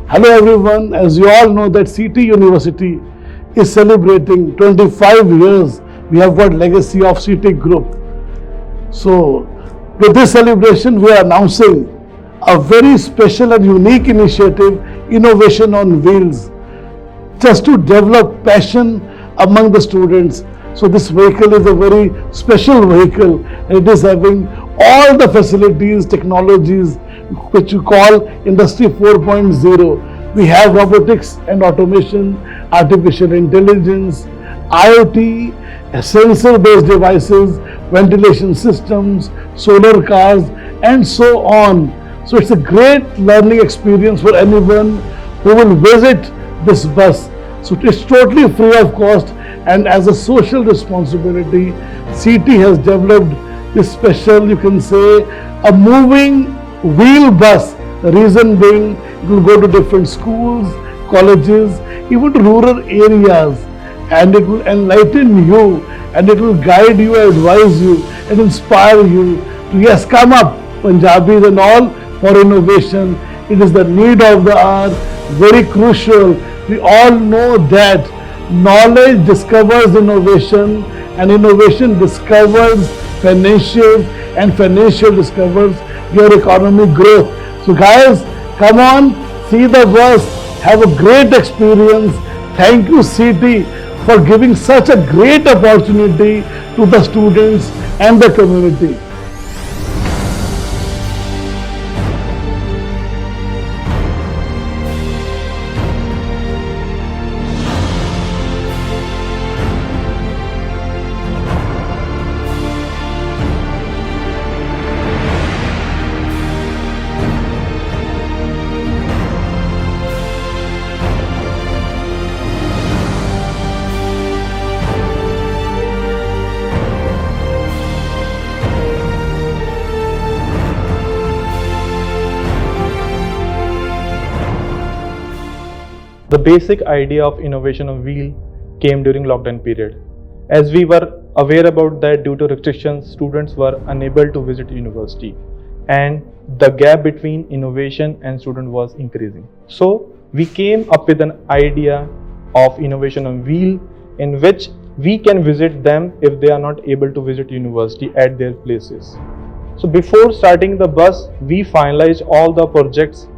Hello everyone, as you all know that CT University is celebrating 25 years. We have got legacy of CT Group. So with this celebration we are announcing a very special and unique initiative, Innovation on Wheels, just to develop passion among the students. So this vehicle is a very special vehicle. It is having all the facilities, technologies which you call Industry 4.0. We have robotics and automation, artificial intelligence, IoT, sensor-based devices, ventilation systems, solar cars, and so on. So it's a great learning experience for anyone who will visit this bus. So it's totally free of cost, and as a social responsibility, CT has developed this special, you can say, a moving wheel bus. The reason being, it will go to different schools, colleges, even to rural areas, and it will enlighten you, and it will guide you, advise you, and inspire you to, yes, come up, Punjabis and all, for innovation. It is the need of the hour, very crucial. We all know that knowledge discovers innovation, and innovation discovers financial, and financial discovers your economic growth. So guys, come on, see the bus, have a great experience. Thank you CT for giving such a great opportunity to the students and the community. The basic idea of innovation on wheel came during lockdown period. As we were aware about that, due to restrictions, students were unable to visit university, and the gap between innovation and student was increasing. So we came up with an idea of innovation on wheel, in which we can visit them if they are not able to visit university at their places. So before starting the bus, we finalized all the projects,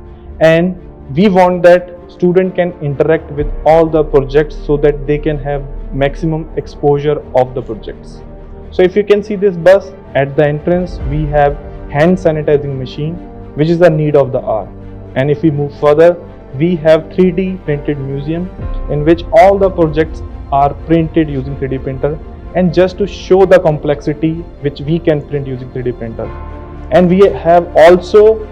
and we want that student can interact with all the projects so that they can have maximum exposure of the projects. So if you can see this bus, at the entrance we have hand sanitizing machine, which is the need of the hour. And if we move further, we have 3D printed museum, in which all the projects are printed using 3D printer, and just to show the complexity which we can print using 3D printer. And we have also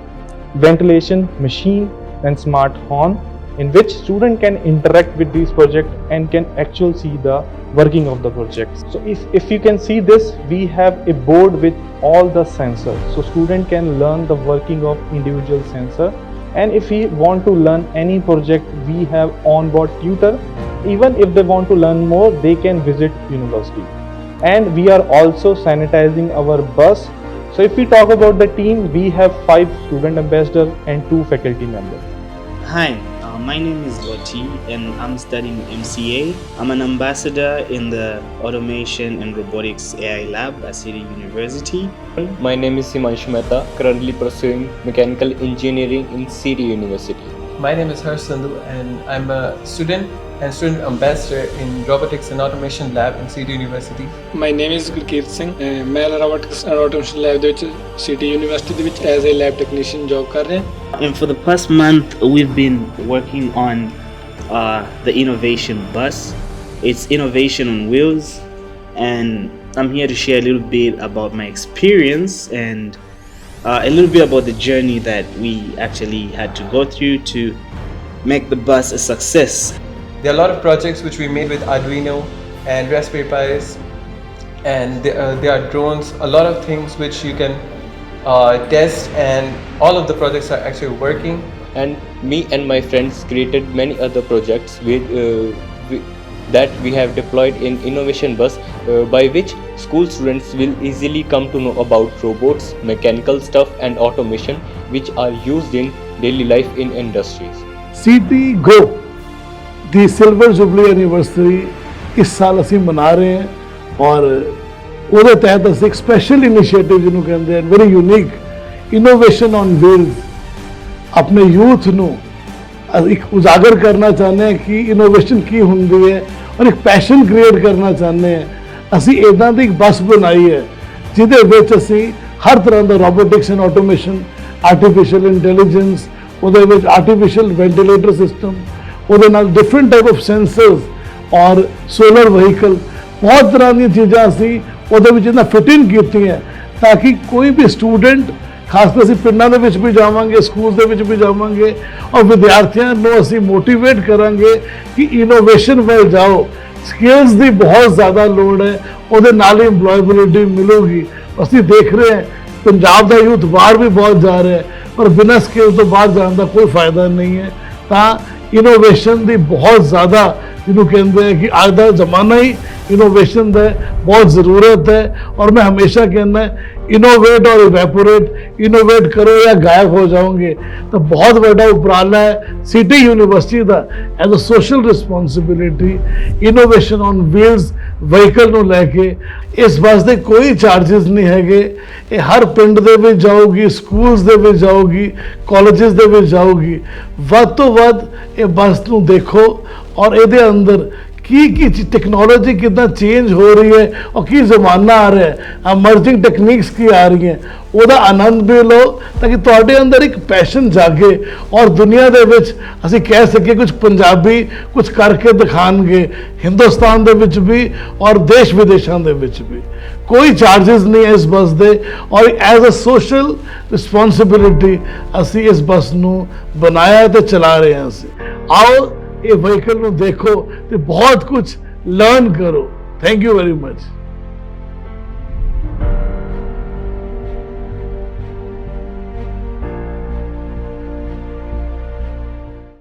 ventilation machine and smart horn, in which student can interact with these projects and can actually see the working of the projects. So if you can see this, we have a board with all the sensors, so student can learn the working of individual sensor. And if we want to learn any project, we have onboard tutor. Even if they want to learn more, they can visit university. And we are also sanitizing our bus. So if we talk about the team, we have 5 student ambassadors and 2 faculty members. Hi, my name is Loti and I'm studying MCA. I'm an ambassador in the Automation and Robotics AI Lab at City University. My name is Himanshu Mehta, currently pursuing Mechanical Engineering in City University. My name is Harsh Sandhu and I'm a student and student ambassador in Robotics and Automation Lab in City University. My name is Gurkeet Singh. मैं Robotics and Automation Lab ਦੇ ਵਿੱਚ City University ਦੇ ਵਿੱਚ as a lab technician job ਕਰ ਰਿਹਾ. And for the past month, we've been working on the innovation bus. It's innovation on wheels, and I'm here to share a little bit about my experience and a little bit about the journey that we actually had to go through to make the bus a success. There are a lot of projects which we made with Arduino and Raspberry Pis, and there are drones, a lot of things which you can test, and all of the projects are actually working. And me and my friends created many other projects that we have deployed in Innovation Bus, by which school students will easily come to know about robots, mechanical stuff and automation which are used in daily life in industries. City group the silver jubilee anniversary ਇਸ ਸਾਲ ਅਸੀਂ ਮਨਾ ਰਹੇ ਹਾਂ ਔਰ ਉਹਦੇ ਤਹਿਤ ਅਸੀਂ ਇੱਕ ਸਪੈਸ਼ਲ ਇਨੀਸ਼ੀਏਟਿਵ ਜਿਹਨੂੰ ਕਹਿੰਦੇ ਹਨ very unique innovation on wheels ਆਪਣੇ ਯੂਥ ਨੂੰ ਇੱਕ ਉਜਾਗਰ ਕਰਨਾ ਚਾਹੁੰਦੇ ਹਾਂ ਕਿ ਇਨੋਵੇਸ਼ਨ ਕੀ ਹੁੰਦੀ ਹੈ ਔਰ ਇੱਕ ਪੈਸ਼ਨ ਕ੍ਰੀਏਟ ਕਰਨਾ ਚਾਹੁੰਦੇ ਹਾਂ। ਅਸੀਂ ਇੱਦਾਂ ਦੀ ਇੱਕ ਬੱਸ ਬਣਾਈ ਹੈ ਜਿਹਦੇ ਵਿੱਚ ਅਸੀਂ ਹਰ ਤਰ੍ਹਾਂ ਦਾ robotics and automation, artificial intelligence, ਉਹਦੇ ਵਿੱਚ ਆਰਟੀਫਿਸ਼ੀਅਲ ਵੈਂਟੀਲੇਟਰ ਸਿਸਟਮ, ਉਹਦੇ ਨਾਲ ਡਿਫਰੈਂਟ ਟਾਈਪ ਆਫ ਸੈਂਸਰਸ ਔਰ ਸੋਲਰ ਵਹੀਕਲ ਬਹੁਤ ਤਰ੍ਹਾਂ ਦੀਆਂ ਚੀਜ਼ਾਂ ਅਸੀਂ ਉਹਦੇ ਵਿੱਚ ਇਹਨਾਂ ਫਿਟਿੰਗ ਕੀਤੀਆਂ ਤਾਂ ਕਿ ਕੋਈ ਵੀ ਸਟੂਡੈਂਟ ਖਾਸ ਕਰ ਅਸੀਂ ਪਿੰਡਾਂ ਦੇ ਵਿੱਚ ਵੀ ਜਾਵਾਂਗੇ, ਸਕੂਲ ਦੇ ਵਿੱਚ ਵੀ ਜਾਵਾਂਗੇ ਔਰ ਵਿਦਿਆਰਥੀਆਂ ਨੂੰ ਅਸੀਂ ਮੋਟੀਵੇਟ ਕਰਾਂਗੇ ਕਿ ਇਨੋਵੇਸ਼ਨ ਵੱਲ ਜਾਓ। ਸਕਿੱਲਸ ਦੀ ਬਹੁਤ ਜ਼ਿਆਦਾ ਲੋੜ ਹੈ, ਉਹਦੇ ਨਾਲ ਹੀ ਇੰਪਲੋਏਬਿਲਿਟੀ ਮਿਲੂਗੀ। ਅਸੀਂ ਦੇਖ ਰਹੇ ਹਾਂ ਪੰਜਾਬ ਦਾ ਯੂਥ ਬਾਹਰ ਵੀ ਬਹੁਤ ਜਾ ਰਿਹਾ ਹੈ ਪਰ ਬਿਨਾਂ ਸਕਿੱਲ ਤੋਂ ਬਾਹਰ ਜਾਣ ਦਾ ਕੋਈ ਫਾਇਦਾ ਨਹੀਂ ਹੈ। ਤਾਂ ਇਨੋਵੇਸ਼ਨ ਦੀ ਬਹੁਤ ਜ਼ਿਆਦਾ ਜਿਹਨੂੰ ਕਹਿੰਦੇ हैं कि आज का ज़माना ही इनोवेशन का बहुत ज़रूरत है और मैं हमेशा कहना इनोवेट और इवेपोरेट, इनोवेट करो या गायब हो जाओगे। तो बहुत बड़ा उपराला है सिटी यूनिवर्सिटी का as a social responsibility innovation on wheels vehicle ਨੂੰ ਲੈ ਕੇ ਇਸ ਬੱਸ ਦੇ ਕੋਈ ਚਾਰजेस ਨਹੀਂ ਹੈਗੇ। ਇਹ ਹਰ ਪਿੰਡ ਦੇ ਵਿੱਚ ਜਾਊਗੀ, ਸਕੂਲਸ ਦੇ ਵਿੱਚ ਜਾਊਗੀ, ਕਾਲਜਸ ਦੇ ਵਿੱਚ ਜਾਊਗੀ। ਵੱਧ ਤੋਂ ਵੱਧ ਇਹ ਬੱਸ ਨੂੰ ਦੇਖੋ ਔਰ ਇਹਦੇ ਅੰਦਰ ਕੀ ਟੈਕਨੋਲੋਜੀ ਕਿੱਦਾਂ ਚੇਂਜ ਹੋ ਰਹੀ ਹੈ ਔਰ ਕੀ ਜ਼ਮਾਨਾ ਆ ਰਿਹਾ ਹੈ, ਅਮਰਜਿੰਗ ਟੈਕਨੀਕਸ ਕੀ ਆ ਰਹੀਆਂ, ਉਹਦਾ ਆਨੰਦ ਵੀ ਲਓ ਤਾਂ ਕਿ ਤੁਹਾਡੇ ਅੰਦਰ ਇੱਕ ਪੈਸ਼ਨ ਜਾਗੇ ਔਰ ਦੁਨੀਆ ਦੇ ਵਿੱਚ ਅਸੀਂ ਕਹਿ ਸਕੀਏ ਕੁਝ ਪੰਜਾਬੀ ਕੁਝ ਕਰਕੇ ਦਿਖਾਣਗੇ ਹਿੰਦੁਸਤਾਨ ਦੇ ਵਿੱਚ ਵੀ ਔਰ ਦੇਸ਼ ਵਿਦੇਸ਼ਾਂ ਦੇ ਵਿੱਚ ਵੀ। ਕੋਈ ਚਾਰजेस ਨਹੀਂ ਹੈ ਇਸ ਬੱਸ ਦੇ ਔਰ ਐਜ਼ ਅ ਸੋਸ਼ਲ ਰਿਸਪੌਂਸਿਬਿਲਿਟੀ ਅਸੀਂ ਇਸ ਬੱਸ ਨੂੰ ਬਣਾਇਆ ਤੇ ਚਲਾ ਰਹੇ ਹਾਂ। ਅਸੀਂ ਆਓ ਇਹ ਵਹੀਕਲ ਨੂੰ ਦੇਖੋ ਤੇ ਬਹੁਤ ਕੁਝ ਲਰਨ ਕਰੋ। Thank you very much.